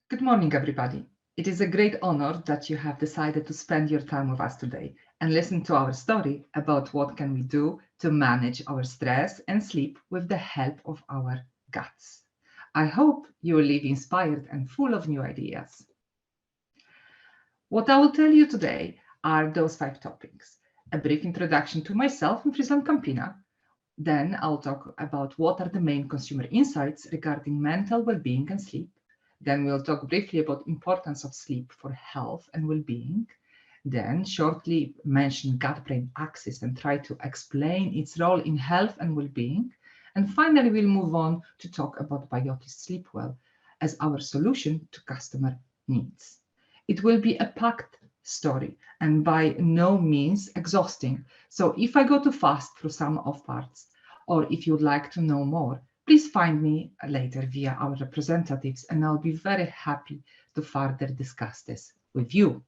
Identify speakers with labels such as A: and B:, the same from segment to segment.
A: Good morning, everybody. It is a great honor that you have decided to spend your time with us today and listen to our story about what can we do to manage our stress and sleep with the help of our guts. I hope you will leave inspired and full of new ideas. What I will tell you today are those 5 topics. A brief introduction to myself and FrieslandCampina. Then I'll talk about what are the main consumer insights regarding mental well-being and sleep. Then we'll talk briefly about importance of sleep for health and well-being. Then shortly mention gut-brain axis and try to explain its role in health and well-being. And finally, we'll move on to talk about Biotis Sleep Well as our solution to customer needs. It will be a packed story and by no means exhausting. So if I go too fast through some of parts, or if you'd like to know more, please find me later via our representatives, and I'll be very happy to further discuss this with you.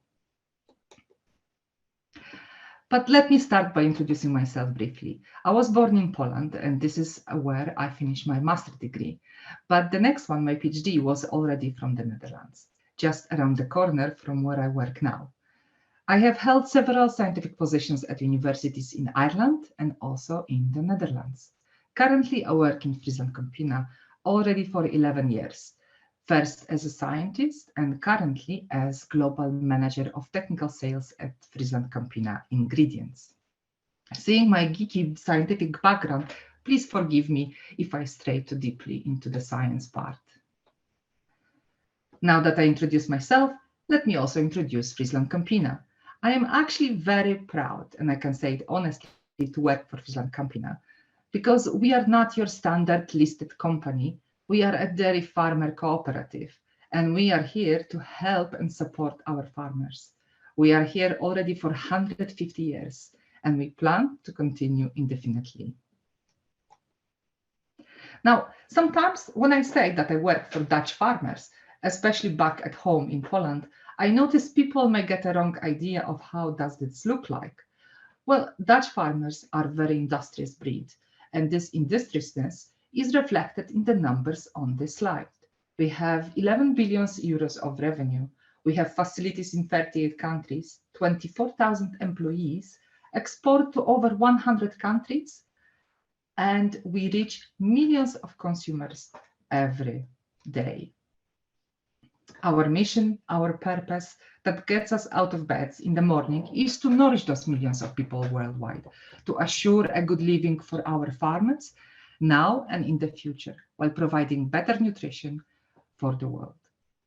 A: But let me start by introducing myself briefly. I was born in Poland, and this is where I finished my master's degree. But the next one, my PhD, was already from the Netherlands, just around the corner from where I work now. I have held several scientific positions at universities in Ireland and also in the Netherlands. Currently, I work in FrieslandCampina already for 11 years, first as a scientist and currently as Global Manager of Technical Sales at FrieslandCampina Ingredients. Seeing my geeky scientific background, please forgive me if I stray too deeply into the science part. Now that I introduced myself, let me also introduce FrieslandCampina. I am actually very proud, and I can say it honestly, to work for FrieslandCampina, because we are not your standard listed company. We are a dairy farmer cooperative, and we are here to help and support our farmers. We are here already for 150 years, and we plan to continue indefinitely. Now, sometimes when I say that I work for Dutch farmers, especially back at home in Poland, I notice people may get a wrong idea of how does this look like. Well, Dutch farmers are a very industrious breed, and this industriousness is reflected in the numbers on this slide. We have 11 billion euros of revenue. We have facilities in 38 countries, 24,000 employees, export to over 100 countries, and we reach millions of consumers every day. Our mission, our purpose that gets us out of bed in the morning is to nourish those millions of people worldwide, to assure a good living for our farmers now and in the future, while providing better nutrition for the world.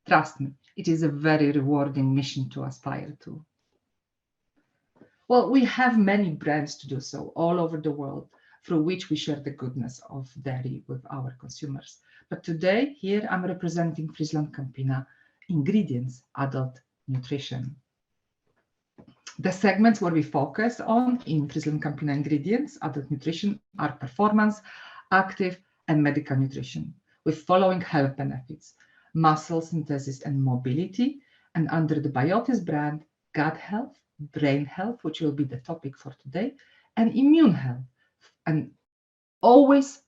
A: Trust me, it is a very rewarding mission to aspire to. Well, we have many brands to do so all over the world, through which we share the goodness of dairy with our consumers. But today, here I'm representing FrieslandCampina Ingredients Adult Nutrition. The segments where we focus on in FrieslandCampina Ingredients Adult Nutrition are performance, active, and medical nutrition, with following health benefits: muscle synthesis and mobility, and under the Biotis brand, gut health, brain health, which will be the topic for today, and immune health. And always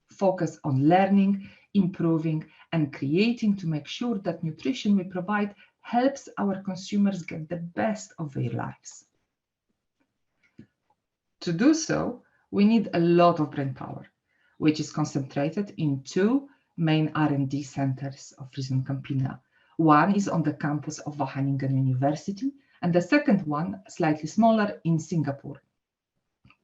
A: focus on learning, improving, and creating to make sure that nutrition we provide helps our consumers get the best of their lives. To do so, we need a lot of brain power, which is concentrated in 2 main R&D centers of FrieslandCampina. One is on the campus of Wageningen University, and the second one, slightly smaller, in Singapore.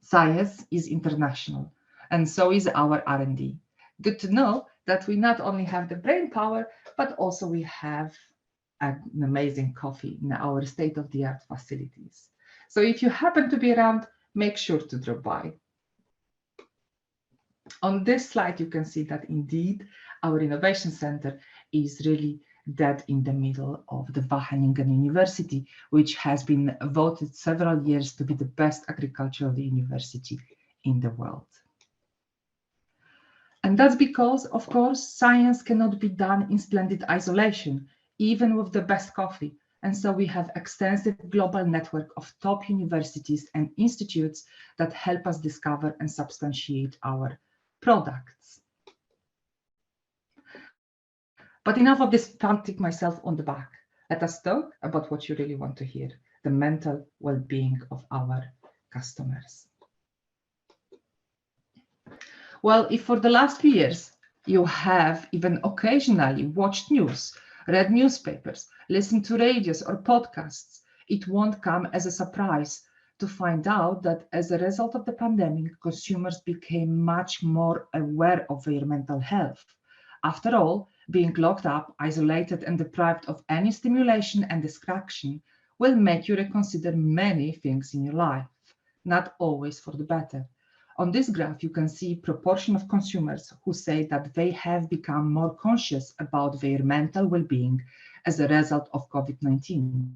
A: Science is international, and so is our R&D. Good to know that we not only have the brain power, but also we have an amazing coffee in our state-of-the-art facilities. So if you happen to be around, make sure to drop by. On this slide, you can see that indeed our innovation center is really dead in the middle of the Wageningen University, which has been voted several years to be the best agricultural university in the world. And that's because, of course, science cannot be done in splendid isolation, even with the best coffee. And so we have extensive global network of top universities and institutes that help us discover and substantiate our products. But enough of this patting myself on the back. Let us talk about what you really want to hear, the mental well-being of our customers. Well, if for the last few years you have even occasionally watched news, read newspapers, listened to radios or podcasts, it won't come as a surprise to find out that as a result of the pandemic, consumers became much more aware of their mental health. After all, being locked up, isolated, and deprived of any stimulation and distraction will make you reconsider many things in your life, not always for the better. On this graph, you can see proportion of consumers who say that they have become more conscious about their mental well-being as a result of COVID-19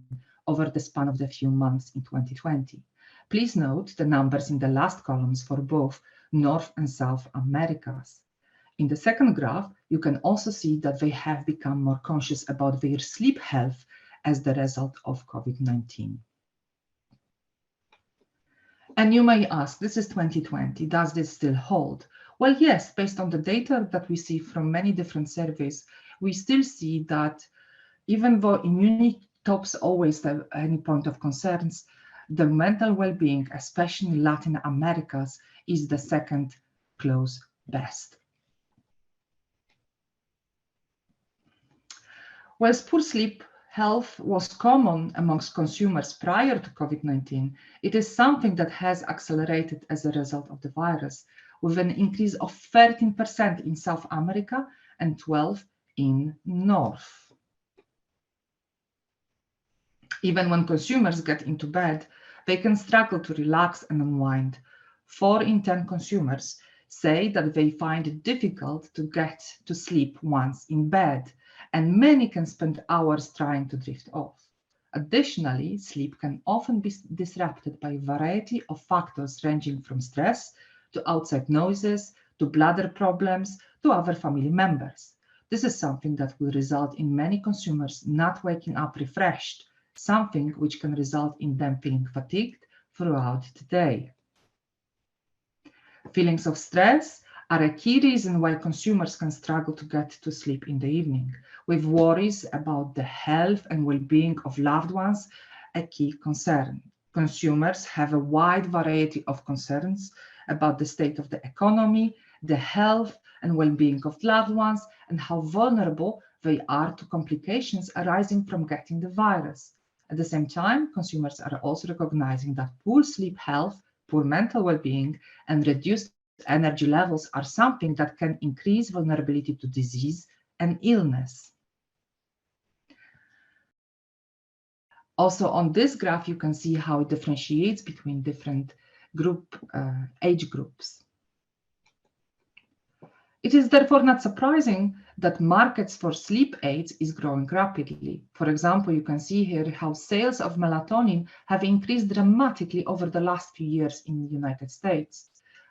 A: over the span of the few months in 2020. Please note the numbers in the last columns for both North and South Americas. In the second graph, you can also see that they have become more conscious about their sleep health as the result of COVID-19. And you may ask, this is 2020, does this still hold? Well, yes, based on the data that we see from many different surveys, we still see that even though immunity tops always any point of concerns, the mental well-being, especially in Latin Americas, is the second close best. Whereas poor sleep health was common amongst consumers prior to COVID-19, it is something that has accelerated as a result of the virus, with an increase of 13% in South America and 12% in North. Even when consumers get into bed, they can struggle to relax and unwind. 4 in 10 consumers say that they find it difficult to get to sleep once in bed, and many can spend hours trying to drift off. Additionally, sleep can often be disrupted by a variety of factors ranging from stress to outside noises, to bladder problems, to other family members. This is something that will result in many consumers not waking up refreshed, something which can result in them feeling fatigued throughout the day. Feelings of stress are a key reason why consumers can struggle to get to sleep in the evening, with worries about the health and well-being of loved ones a key concern. Consumers have a wide variety of concerns about the state of the economy, the health and well-being of loved ones, and how vulnerable they are to complications arising from getting the virus. At the same time, consumers are also recognizing that poor sleep health, poor mental well-being, and reduced energy levels are something that can increase vulnerability to disease and illness. Also on this graph, you can see how it differentiates between different age groups. It is therefore not surprising that markets for sleep aids is growing rapidly. For example, you can see here how sales of melatonin have increased dramatically over the last few years in the United States.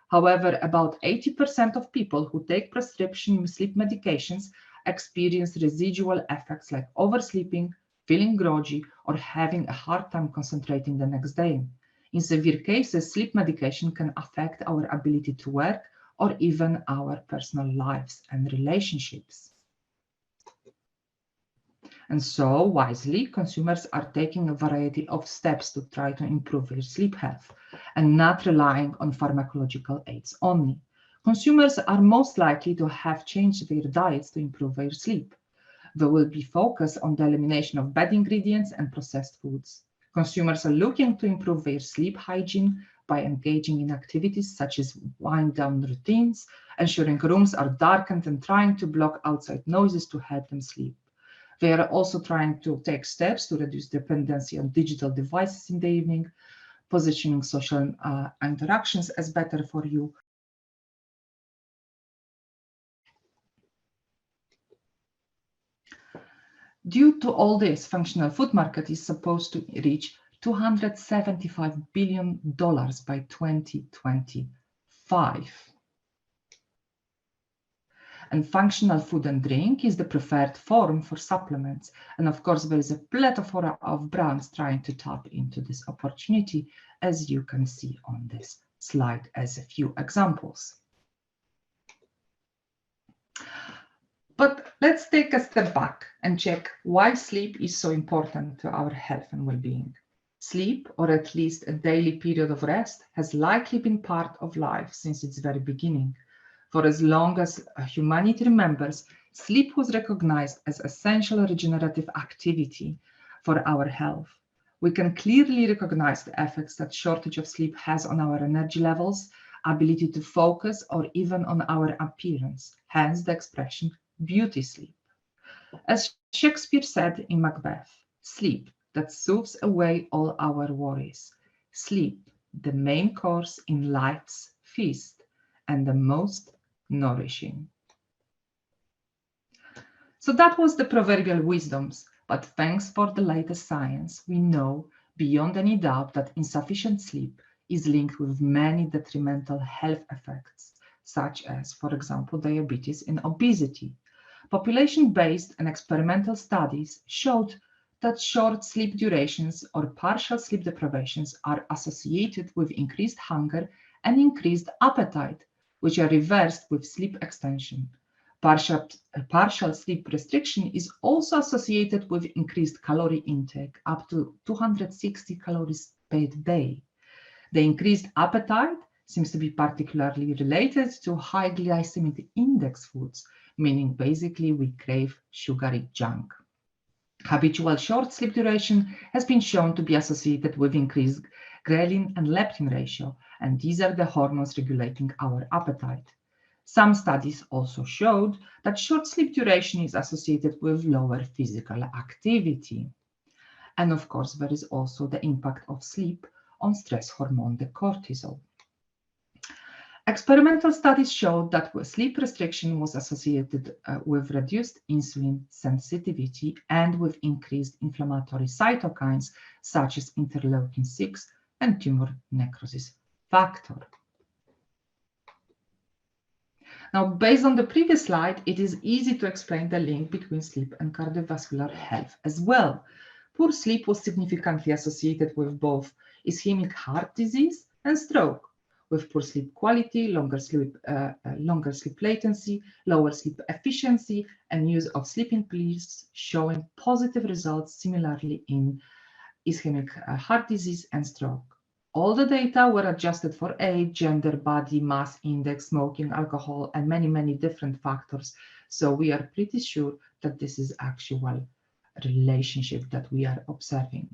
A: However, about 80% of people who take prescription sleep medications experience residual effects like oversleeping, feeling groggy, or having a hard time concentrating the next day. In severe cases, sleep medication can affect our ability to work or even our personal lives and relationships. And so, wisely, consumers are taking a variety of steps to try to improve their sleep health and not relying on pharmacological aids only. Consumers are most likely to have changed their diets to improve their sleep. They will be focused on the elimination of bad ingredients and processed foods. Consumers are looking to improve their sleep hygiene by engaging in activities such as wind-down routines, ensuring rooms are darkened, and trying to block outside noises to help them sleep. They are also trying to take steps to reduce dependency on digital devices in the evening, positioning social interactions as better for you. Due to all this, functional food market is supposed to reach $275 billion by 2025. And functional food and drink is the preferred form for supplements. And of course, there is a plethora of brands trying to tap into this opportunity, as you can see on this slide as a few examples. But let's take a step back and check why sleep is so important to our health and well-being. Sleep, or at least a daily period of rest, has likely been part of life since its very beginning. For as long as humanity remembers, sleep was recognized as essential regenerative activity for our health. We can clearly recognize the effects that shortage of sleep has on our energy levels, ability to focus, or even on our appearance, hence the expression beauty sleep. As Shakespeare said in Macbeth, sleep that soothes away all our worries. Sleep, the main course in life's feast and the most nourishing. So that was the proverbial wisdoms, but thanks for the latest science, we know beyond any doubt that insufficient sleep is linked with many detrimental health effects, such as, for example, diabetes and obesity. Population-based and experimental studies showed that short sleep durations or partial sleep deprivations are associated with increased hunger and increased appetite, which are reversed with sleep extension. Partial sleep restriction is also associated with increased calorie intake, up to 260 calories per day. The increased appetite seems to be particularly related to high glycemic index foods, meaning basically we crave sugary junk. Habitual short sleep duration has been shown to be associated with increased ghrelin and leptin ratio, and these are the hormones regulating our appetite. Some studies also showed that short sleep duration is associated with lower physical activity. And of course, there is also the impact of sleep on stress hormone, the cortisol. Experimental studies showed that sleep restriction was associated with reduced insulin sensitivity and with increased inflammatory cytokines such as interleukin-6 and tumor necrosis factor. Now, based on the previous slide, it is easy to explain the link between sleep and cardiovascular health as well. Poor sleep was significantly associated with both ischemic heart disease and stroke. With poor sleep quality, longer sleep latency, lower sleep efficiency, and use of sleeping pills showing positive results similarly in ischemic heart disease and stroke. All the data were adjusted for age, gender, body mass index, smoking, alcohol, and many, many different factors. So we are pretty sure that this is actual relationship that we are observing.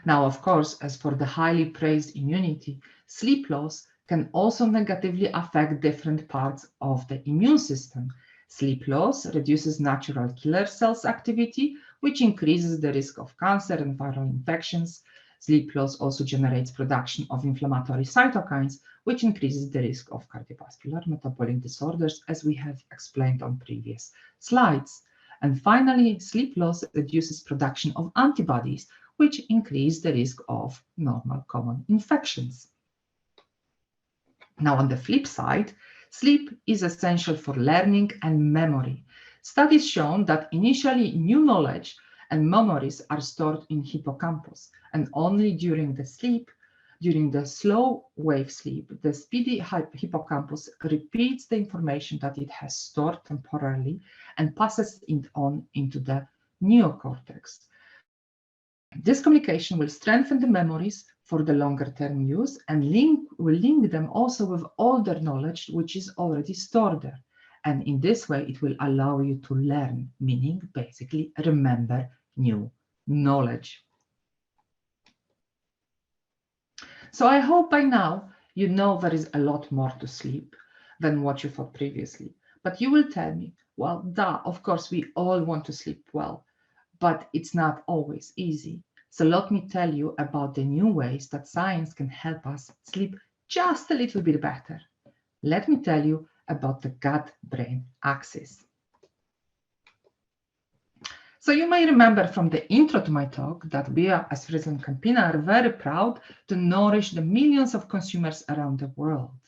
A: Now, of course, as for the highly praised immunity, sleep loss can also negatively affect different parts of the immune system. Sleep loss reduces natural killer cells activity, which increases the risk of cancer and viral infections. Sleep loss also generates production of inflammatory cytokines, which increases the risk of cardiovascular metabolic disorders, as we have explained on previous slides. And finally, sleep loss reduces production of antibodies, which increase the risk of normal common infections. Now, on the flip side, sleep is essential for learning and memory. Studies shown that initially new knowledge and memories are stored in hippocampus, and only during the slow wave sleep, the speedy hippocampus repeats the information that it has stored temporarily and passes it on into the neocortex. This communication will strengthen the memories for the longer term use and will link them also with older knowledge which is already stored there. And in this way, it will allow you to learn, meaning basically remember new knowledge. So I hope by now you know there is a lot more to sleep than what you thought previously. But you will tell me, well, duh, of course we all want to sleep well, but it's not always easy. So let me tell you about the new ways that science can help us sleep just a little bit better. Let me tell you about the gut-brain axis. So you may remember from the intro to my talk that we as FrieslandCampina are very proud to nourish the millions of consumers around the world.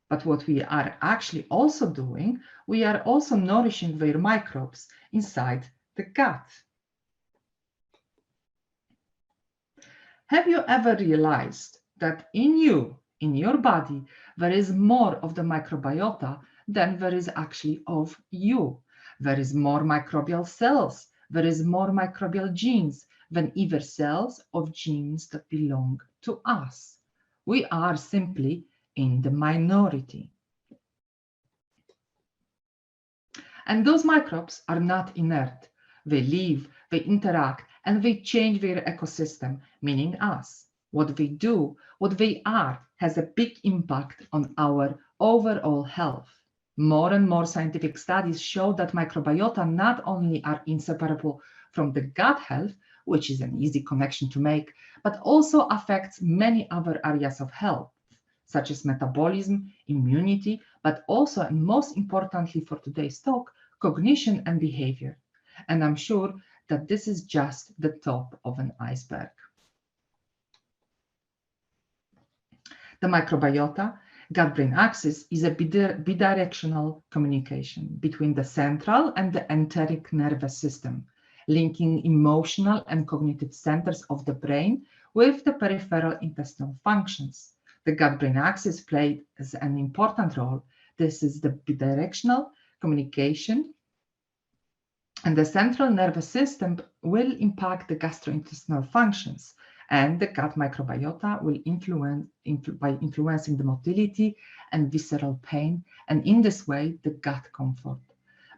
A: But what we are actually also doing, we are also nourishing their microbes inside the gut. Have you ever realized that in your body, there is more of the microbiota than there is actually of you. There is more microbial cells, there is more microbial genes than either cells of genes that belong to us. We are simply in the minority. And those microbes are not inert. They live, they interact, and they change their ecosystem, meaning us. What they do, what they are, has a big impact on our overall health. More and more scientific studies show that microbiota not only are inseparable from the gut health, which is an easy connection to make, but also affects many other areas of health, such as metabolism, immunity, but also, and most importantly for today's talk, cognition and behavior. And I'm sure that this is just the top of an iceberg. The microbiota gut-brain axis is a bidirectional communication between the central and the enteric nervous system, linking emotional and cognitive centers of the brain with the peripheral intestinal functions. The gut-brain axis plays an important role. This is the bidirectional communication, and the central nervous system will impact the gastrointestinal functions, and the gut microbiota will by influencing the motility and visceral pain, and in this way, the gut comfort.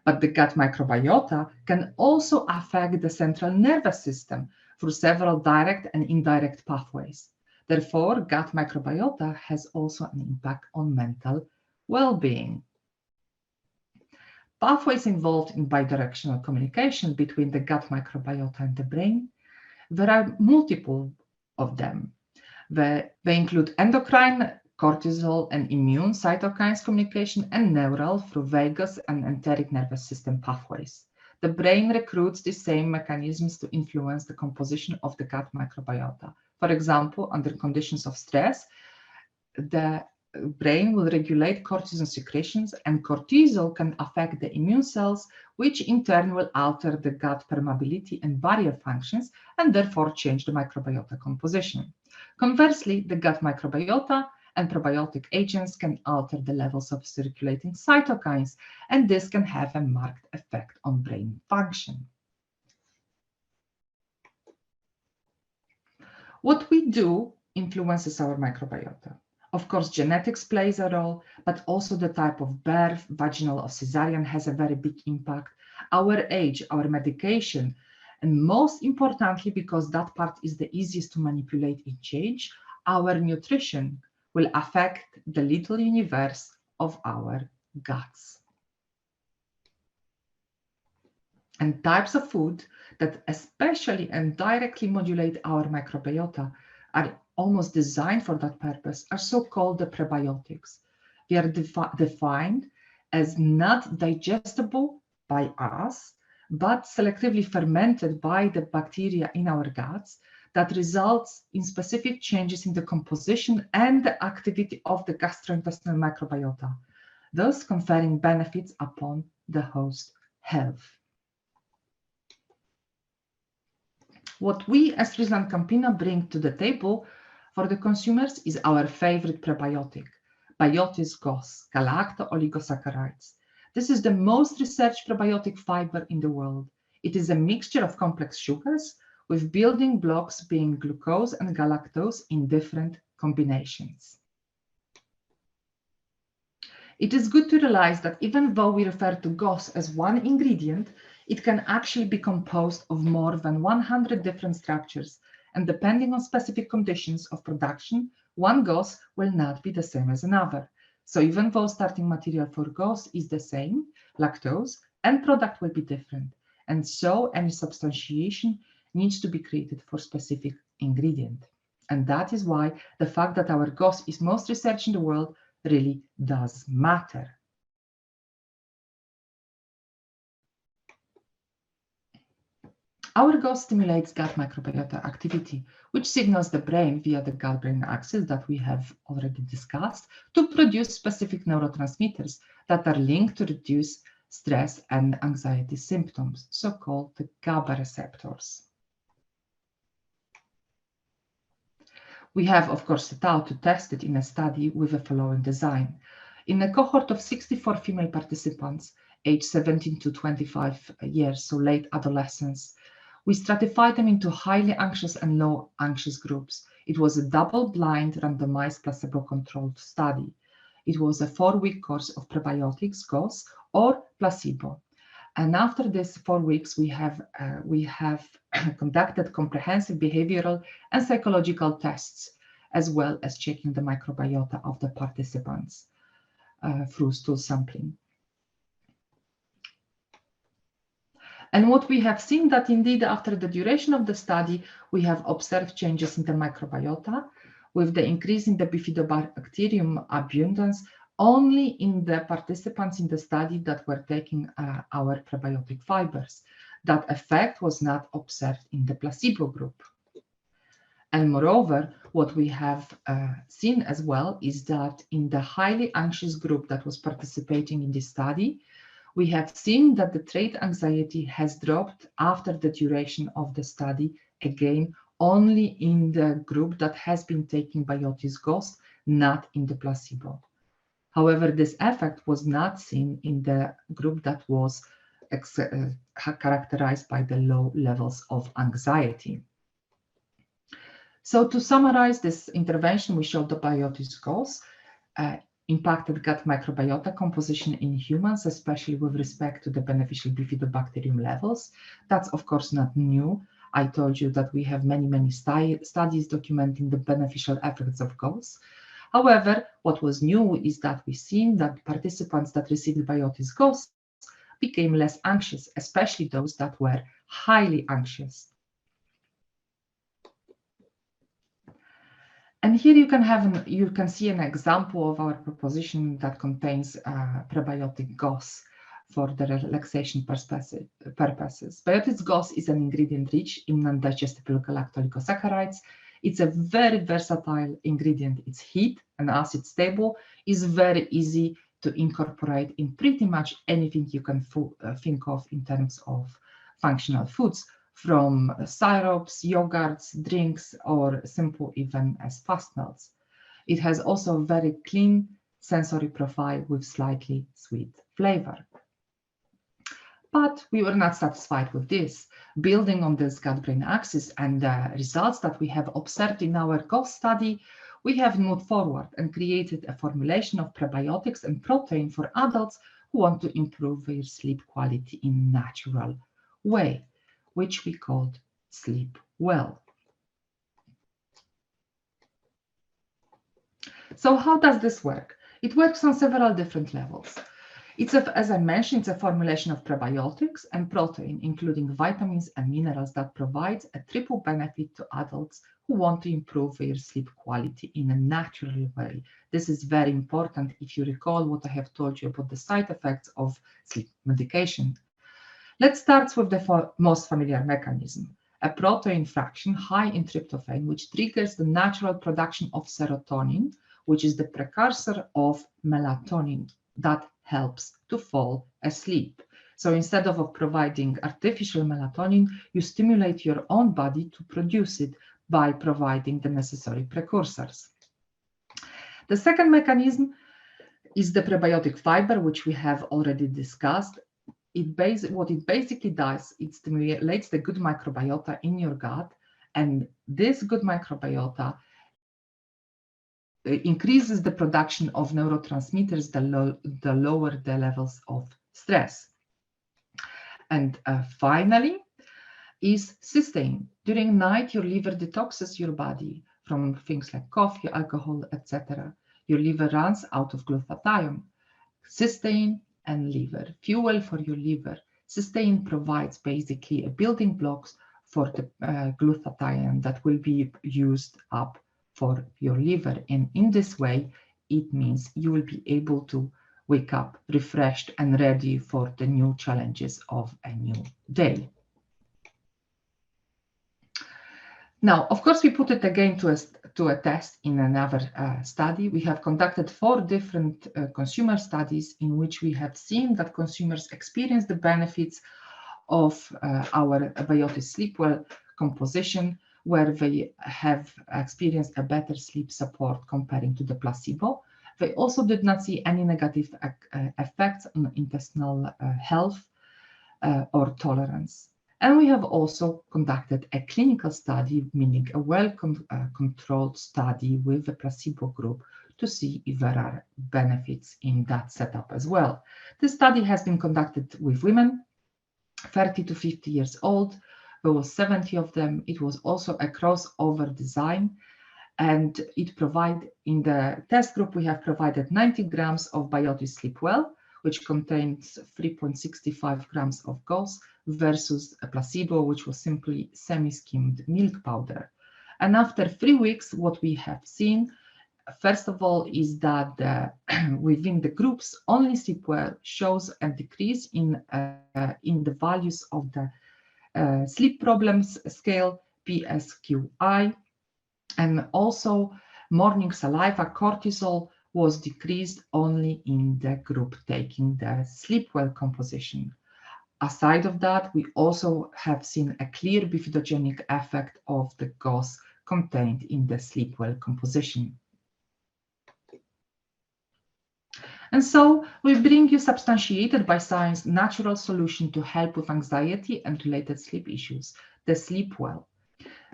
A: But the gut microbiota can also affect the central nervous system through several direct and indirect pathways. Therefore, gut microbiota has also an impact on mental well-being. Pathways involved in bidirectional communication between the gut microbiota and the brain, there are multiple of them. They include endocrine, cortisol, and immune cytokines communication, and neural through vagus and enteric nervous system pathways. The brain recruits the same mechanisms to influence the composition of the gut microbiota. For example, under conditions of stress, the brain will regulate cortisol secretions, and cortisol can affect the immune cells, which in turn will alter the gut permeability and barrier functions, and therefore change the microbiota composition. Conversely, the gut microbiota and probiotic agents can alter the levels of circulating cytokines, and this can have a marked effect on brain function. What we do influences our microbiota. Of course, genetics plays a role, but also the type of birth, vaginal or cesarean, has a very big impact. Our age, our medication, and most importantly, because that part is the easiest to manipulate in change, our nutrition will affect the little universe of our guts. And types of food that especially and directly modulate our microbiota are almost designed for that purpose are so-called the prebiotics. They are defined as not digestible by us, but selectively fermented by the bacteria in our guts that results in specific changes in the composition and the activity of the gastrointestinal microbiota, thus conferring benefits upon the host health. What we as FrieslandCampina bring to the table for the consumers is our favorite prebiotic, Biotis GOS, galacto-oligosaccharides. This is the most researched probiotic fiber in the world. It is a mixture of complex sugars, with building blocks being glucose and galactose in different combinations. It is good to realize that even though we refer to GOS as one ingredient, it can actually be composed of more than 100 different structures, and depending on specific conditions of production, one GOS will not be the same as another. So even though starting material for GOS is the same, lactose, end product will be different. And so any substantiation needs to be created for specific ingredient. And that is why the fact that our GOS is most researched in the world really does matter. Our GOS stimulates gut microbiota activity, which signals the brain via the gut-brain axis that we have already discussed to produce specific neurotransmitters that are linked to reduce stress and anxiety symptoms, so-called the GABA receptors. We have, of course, set out to test it in a study with the following design. In a cohort of 64 female participants, aged 17 to 25 years, so late adolescence, we stratified them into highly anxious and low anxious groups. It was a double-blind, randomized, placebo-controlled study. It was a 4-week course of prebiotics, GOS, or placebo. And after this 4 weeks, we have conducted comprehensive behavioral and psychological tests, as well as checking the microbiota of the participants through stool sampling. And what we have seen that indeed after the duration of the study, we have observed changes in the microbiota with the increase in the bifidobacterium abundance only in the participants in the study that were taking our prebiotic fibers. That effect was not observed in the placebo group. And moreover, what we have seen as well is that in the highly anxious group that was participating in this study, we have seen that the trait anxiety has dropped after the duration of the study, again, only in the group that has been taking Biotis GOS, not in the placebo. However, this effect was not seen in the group that was characterized by the low levels of anxiety. So to summarize this intervention, we showed the Biotis GOS impacted gut microbiota composition in humans, especially with respect to the beneficial bifidobacterium levels. That's of course not new. I told you that we have many studies documenting the beneficial effects of GOS. However, what was new is that we've seen that participants that received Biotis GOS became less anxious, especially those that were highly anxious. And here you can see an example of our proposition that contains prebiotic GOS for the relaxation purposes. Biotis GOS is an ingredient rich in non-digestible galactoligosaccharides. It's a very versatile ingredient. It's heat and acid stable. It's very easy to incorporate in pretty much anything you can think of in terms of functional foods, from syrups, yogurts, drinks, or simple even as fast melts. It has also a very clean sensory profile with slightly sweet flavor. But we were not satisfied with this. Building on this gut-brain axis and the results that we have observed in our GOS study, we have moved forward and created a formulation of prebiotics and protein for adults who want to improve their sleep quality in a natural way, which we called Sleep Well. So how does this work? It works on several different levels. As I mentioned, it's a formulation of prebiotics and protein, including vitamins and minerals that provides a triple benefit to adults who want to improve their sleep quality in a natural way. This is very important if you recall what I have told you about the side effects of sleep medication. Let's start with the most familiar mechanism, a protein fraction high in tryptophan, which triggers the natural production of serotonin, which is the precursor of melatonin that helps to fall asleep. So instead of providing artificial melatonin, you stimulate your own body to produce it by providing the necessary precursors. The second mechanism is the prebiotic fiber, which we have already discussed. What it basically does, it stimulates the good microbiota in your gut, and this good microbiota increases the production of neurotransmitters the lower the levels of stress. And finally is cysteine. During night, your liver detoxes your body from things like coffee, alcohol, etc. Your liver runs out of glutathione. Cysteine and liver, fuel for your liver. Cysteine provides basically a building blocks for the glutathione that will be used up for your liver. And in this way, it means you will be able to wake up refreshed and ready for the new challenges of a new day. Now, of course, we put it again to a test in another study. We have conducted 4 different consumer studies in which we have seen that consumers experience the benefits of our Biotis Sleep Well composition, where they have experienced a better sleep support comparing to the placebo. They also did not see any negative effects on intestinal health or tolerance. And we have also conducted a clinical study, meaning a well-controlled study with a placebo group to see if there are benefits in that setup as well. This study has been conducted with women 30 to 50 years old. There was 70 of them. It was also a crossover design, and in the test group, we have provided 90 grams of Biotis Sleep Well, which contains 3.65 grams of GOS versus a placebo, which was simply semi-skimmed milk powder. And after 3 weeks, what we have seen, first of all, is that within the groups, only Sleep Well shows a decrease in the values of the sleep problems scale, PSQI, and also morning saliva cortisol was decreased only in the group taking the Sleep Well composition. Aside of that, we also have seen a clear bifidogenic effect of the GOS contained in the Sleep Well composition. And so we bring you substantiated by science natural solution to help with anxiety and related sleep issues, the Sleep Well.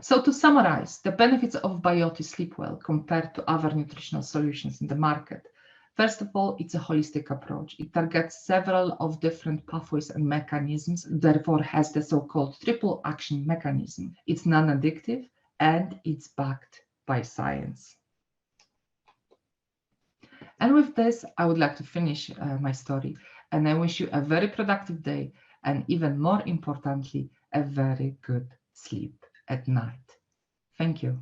A: So to summarize, the benefits of Biotis Sleep Well compared to other nutritional solutions in the market. First of all, it's a holistic approach. It targets several of different pathways and mechanisms, therefore has the so-called triple action mechanism. It's non-addictive and it's backed by science. And with this, I would like to finish my story, and I wish you a very productive day, and even more importantly, a very good sleep at night. Thank you.